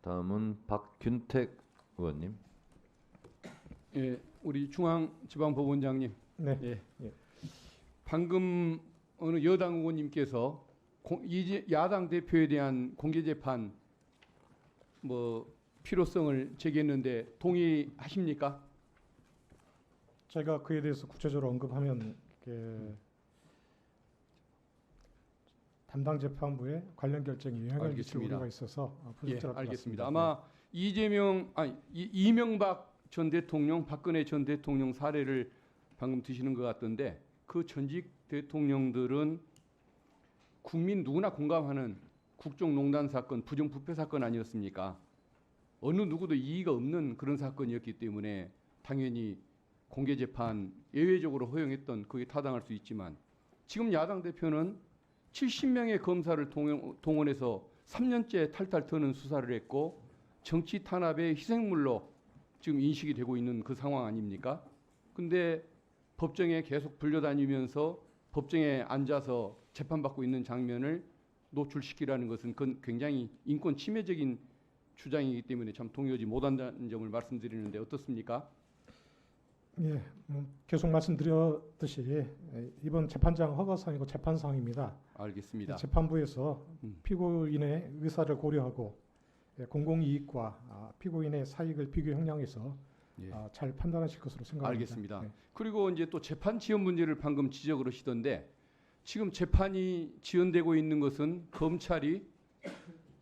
다음은 박균택 의원님. 예, 우리 중앙지방법원장님. 네. 예. 예. 방금 어느 여당 의원님께서 야당 대표에 대한 공개 재판 뭐 필요성을 제기했는데 동의하십니까? 제가 그에 대해서 구체적으로 언급하면 담당 재판부의 관련 결정이 영향을 미칠 우려가 있어서 예, 부적절할 알겠습니다. 것 같습니다. 아마 이명박 전 대통령, 박근혜 전 대통령 사례를 방금 드시는 것 같던데 그 전직 대통령들은 국민 누구나 공감하는 국정농단 사건, 부정부패 사건 아니었습니까? 어느 누구도 이의가 없는 그런 사건이었기 때문에 당연히 공개 재판 예외적으로 허용했던 그게 타당할 수 있지만 지금 야당 대표는 70명의 검사를 동원해서 3년째 탈탈 터는 수사를 했고 정치 탄압의 희생물로 지금 인식이 되고 있는 그 상황 아닙니까? 근데 법정에 계속 불려다니면서 법정에 앉아서 재판받고 있는 장면을 노출시키라는 것은 그건 굉장히 인권 침해적인 주장이기 때문에 참 동의하지 못한다는 점을 말씀드리는데 어떻습니까? 예, 계속 말씀드렸듯이 이번 재판장 허가사항이고 재판사항입니다. 알겠습니다. 재판부에서 피고인의 의사를 고려하고 공공이익과 피고인의 사익을 비교 형량해서 예. 잘 판단하실 것으로 생각합니다. 알겠습니다. 네. 그리고 이제 또 재판 지연 문제를 방금 지적을 하시던데 지금 재판이 지연되고 있는 것은 검찰이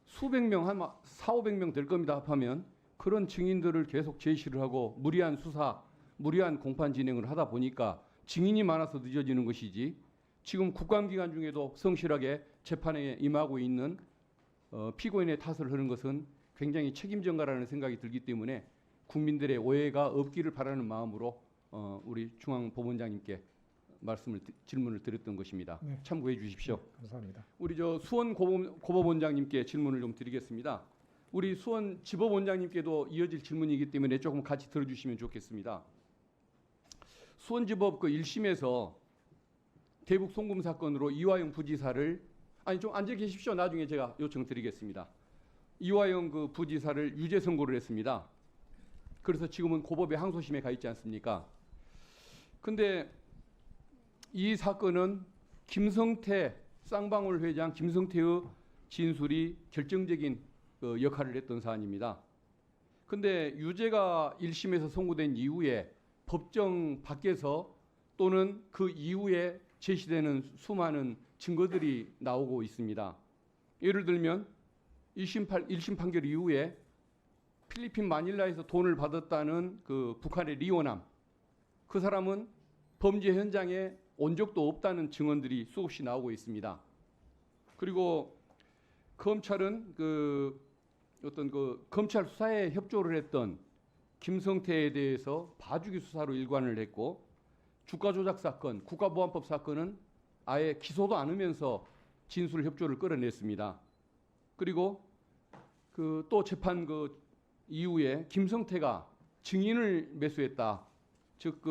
수백 명, 한 4,500명 될 겁니다. 합하면 그런 증인들을 계속 제시를 하고 무리한 수사, 무리한 공판 진행을 하다 보니까 증인이 많아서 늦어지는 것이지 지금 국감기간 중에도 성실하게 재판에 임하고 있는 피고인의 탓을 하는 것은 굉장히 책임전가라는 생각이 들기 때문에 국민들의 오해가 없기를 바라는 마음으로 우리 중앙법원장님께 질문을 드렸던 것입니다. 네. 참고해 주십시오. 네, 감사합니다. 우리 수원 고법원장님께 질문을 좀 드리겠습니다. 우리 수원 지법원장님께도 이어질 질문이기 때문에 조금 같이 들어주시면 좋겠습니다. 수원지법 그 1심에서 대북 송금 사건으로 이화영 부지사를 좀 앉아 계십시오. 나중에 제가 요청드리겠습니다. 이화영 그 부지사를 유죄 선고를 했습니다. 그래서 지금은 고법의 항소심에 가 있지 않습니까? 근데 이 사건은 김성태 쌍방울 회장 김성태의 진술이 결정적인 역할을 했던 사안입니다. 근데 유죄가 1심에서 선고된 이후에 법정 밖에서 또는 그 이후에 제시되는 수많은 증거들이 나오고 있습니다. 예를 들면 1심 판결 이후에 필리핀 마닐라에서 돈을 받았다는 그 북한의 리오남, 그 사람은 범죄 현장에 온 적도 없다는 증언들이 수없이 나오고 있습니다. 그리고 검찰은 어떤 검찰 수사에 협조를 했던 김성태에 대해서 봐주기 수사로 일관을 했고 주가 조작 사건, 국가보안법 사건은 아예 기소도 않으면서 진술 협조를 끌어냈습니다. 그리고 또 재판 이후에 김성태가 증인을 매수했다. 즉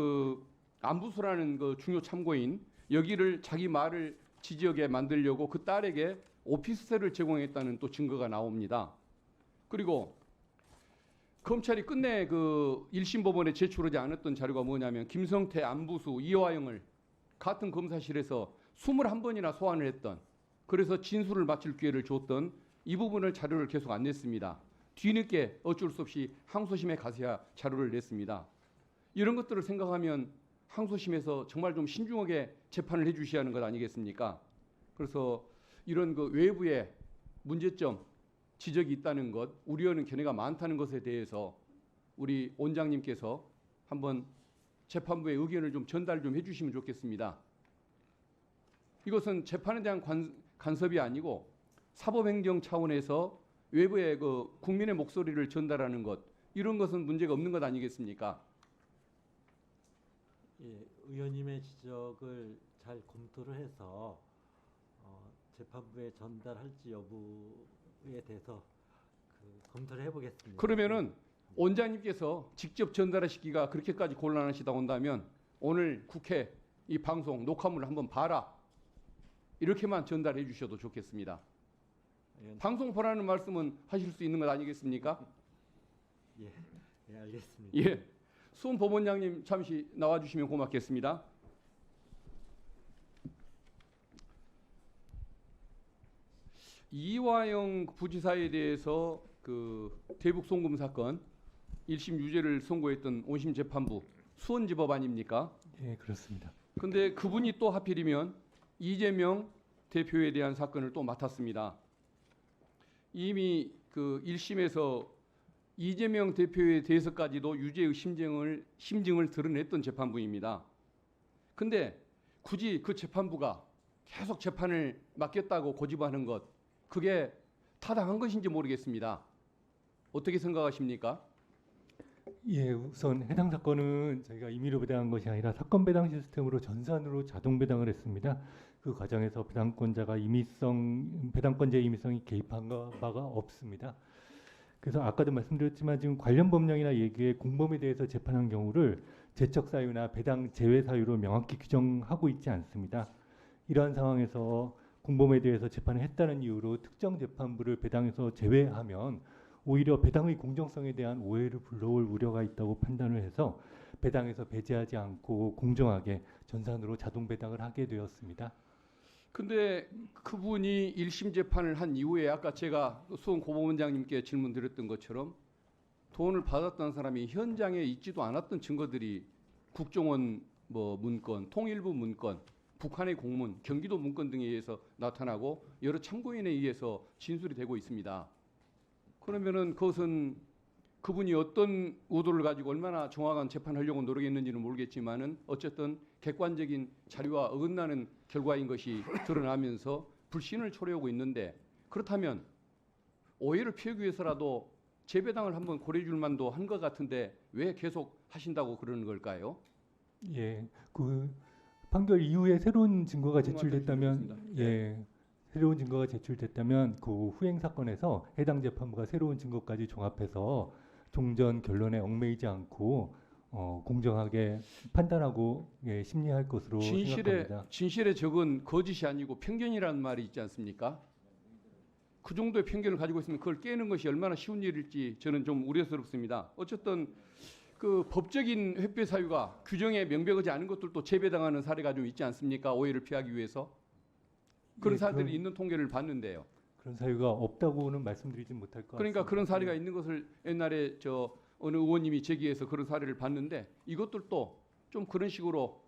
안부수라는 중요 참고인 여기를 자기 말을 지지하게 만들려고 그 딸에게 오피스텔을 제공했다는 또 증거가 나옵니다. 그리고 검찰이 끝내 1심 법원에 제출하지 않았던 자료가 뭐냐면 김성태, 안부수, 이화영을 같은 검사실에서 21번이나 소환을 했던, 그래서 진술을 마칠 기회를 줬던 이 부분을 자료를 계속 안 냈습니다. 뒤늦게 어쩔 수 없이 항소심에 가서야 자료를 냈습니다. 이런 것들을 생각하면 항소심에서 정말 좀 신중하게 재판을 해 주셔야 하는 것 아니겠습니까? 그래서 이런 외부의 문제점, 지적이 있다는 것, 우려하는 견해가 많다는 것에 대해서 우리 원장님께서 한번 재판부의 의견을 좀 전달 좀 해주시면 좋겠습니다. 이것은 재판에 대한 간섭이 아니고 사법행정 차원에서 외부의 국민의 목소리를 전달하는 것, 이런 것은 문제가 없는 것 아니겠습니까? 예, 의원님의 지적을 잘 검토를 해서 재판부에 전달할지 여부에 대해서 검토를 해보겠습니다. 그러면은 원장님께서 직접 전달하시기가 그렇게까지 곤란하시다 온다면 오늘 국회 이 방송 녹화물을 한번 봐라, 이렇게만 전달해 주셔도 좋겠습니다. 의원. 방송 보라는 말씀은 하실 수 있는 것 아니겠습니까? 예, 알겠습니다. 예. 수원 법원장님 잠시 나와주시면 고맙겠습니다. 이화영 부지사에 대해서 그 대북 송금 사건 1심 유죄를 선고했던 원심 재판부 수원지법 아닙니까? 예, 그렇습니다. 근데 그분이 또 하필이면 이재명 대표에 대한 사건을 또 맡았습니다. 이미 그 1심에서 이재명 대표에 대해서까지도 유죄의 심증을 드러냈던 재판부입니다. 근데 굳이 그 재판부가 계속 재판을 맡겼다고 고집하는 것, 그게 타당한 것인지 모르겠습니다. 어떻게 생각하십니까? 예, 우선 해당 사건은 저희가 임의로 배당한 것이 아니라 사건 배당 시스템으로 전산으로 자동 배당을 했습니다. 그 과정에서 배당권자의 임의성이 개입한 바가 없습니다. 그래서 아까도 말씀드렸지만 지금 관련 법령이나 예규에 공범에 대해서 재판한 경우를 제척 사유나 배당 제외 사유로 명확히 규정하고 있지 않습니다. 이러한 상황에서 공범에 대해서 재판을 했다는 이유로 특정 재판부를 배당에서 제외하면 오히려 배당의 공정성에 대한 오해를 불러올 우려가 있다고 판단을 해서 배당에서 배제하지 않고 공정하게 전산으로 자동 배당을 하게 되었습니다. 근데 그분이 1심 재판을 한 이후에 아까 제가 수원 고법원장님께 질문드렸던 것처럼 돈을 받았던 사람이 현장에 있지도 않았던 증거들이 국정원 문건, 통일부 문건, 북한의 공문, 경기도 문건 등에 의해서 나타나고 여러 참고인에 의해서 진술이 되고 있습니다. 그러면은 그것은 그분이 어떤 의도를 가지고 얼마나 정확한 재판하려고 노력했는지는 모르겠지만은 어쨌든 객관적인 자료와 어긋나는 결과인 것이 드러나면서 불신을 초래하고 있는데, 그렇다면 오해를 피하기 위해서라도 재배당을 한번 고려해 줄 만도 한 것 같은데 왜 계속 하신다고 그러는 걸까요? 예, 그 판결 이후에 새로운 증거가 제출됐다면, 말씀드리겠습니다. 예, 새로운 증거가 제출됐다면 그 후행 사건에서 해당 재판부가 새로운 증거까지 종합해서 종전 결론에 얽매이지 않고 공정하게 판단하고 심리할 것으로 생각합니다. 진실에 적은 거짓이 아니고 편견이라는 말이 있지 않습니까? 그 정도의 편견을 가지고 있으면 그걸 깨는 것이 얼마나 쉬운 일일지 저는 좀 우려스럽습니다. 어쨌든 그 법적인 회피 사유가 규정에 명백하지 않은 것들도 재배당하는 사례가 좀 있지 않습니까? 오해를 피하기 위해서 그런 예, 사례들이 있는 통계를 봤는데요. 그런 사유가 없다고는 말씀드리진 못할 것 그러니까 같습니다. 그런 사례가 있는 것을 옛날에 어느 의원님이 제기해서 그런 사례를 봤는데, 이것들도 좀 그런 식으로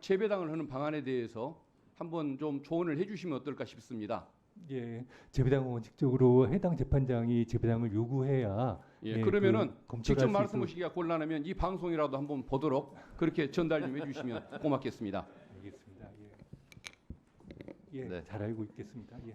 재배당을 하는 방안에 대해서 한번 좀 조언을 해주시면 어떨까 싶습니다. 예, 재배당은 원칙적으로 해당 재판장이 재배당을 요구해야 예, 예, 그러면은 검토할 직접 수 있도록- 말씀하시기가 곤란하면 이 방송이라도 한번 보도록 그렇게 전달 좀 해주시면 고맙겠습니다. 알겠습니다. 예, 예, 네. 잘 알고 있겠습니다. 예.